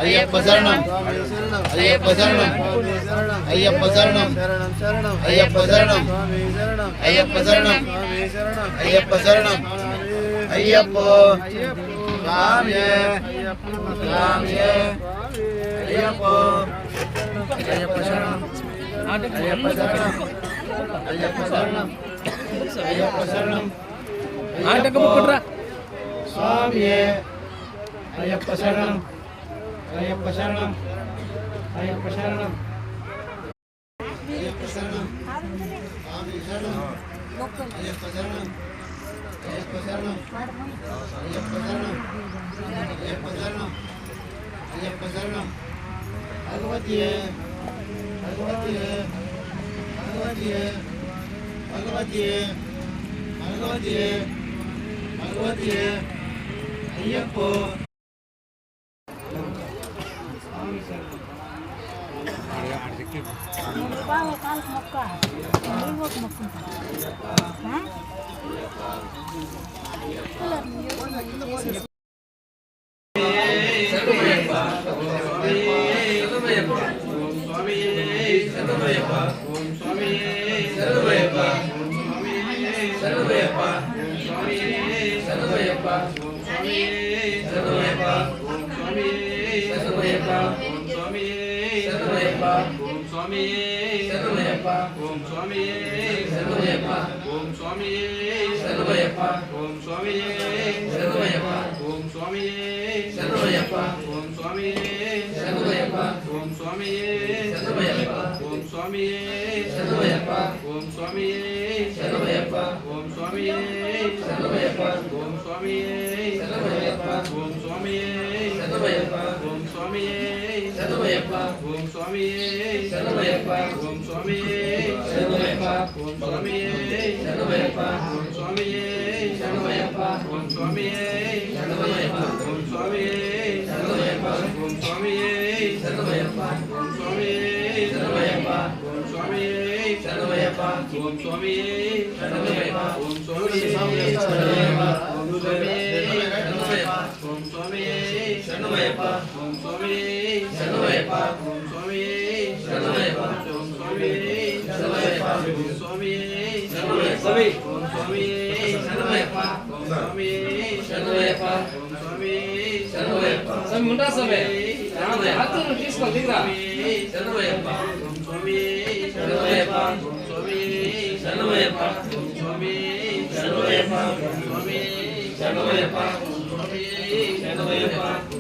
అయ్యప్ప శరణం అయ్యప్ప శరణం అయ్యప్ప శరణం అయ్యప్ప శరణం అయ్యప్ప శరణం అయ్యప్ప శరణం అయ్యప్ప స్వామియే స్వామియే అయ్యప్ప అయ్యప్ప శరణం అయ్యప్ప శరణం అయ్యప్ప శరణం అయ్యప్ప శరణం స్వామియే అయ్యప్ప శరణం అయ్యప్ప శరణం అయ్యప్ప శరణం అయ్యప్ప శరణం స్వామి శరణం అయ్యప్ప శరణం అయ్యప్ప శరణం అయ్యప్ప శరణం అయ్యప్ప శరణం అయ్యప్ప శరణం భగవతియే భగవతియే భగవతియే భగవతియే భగవతియే భగవతియే అయ్యప్ప శరణమయ్యప్ప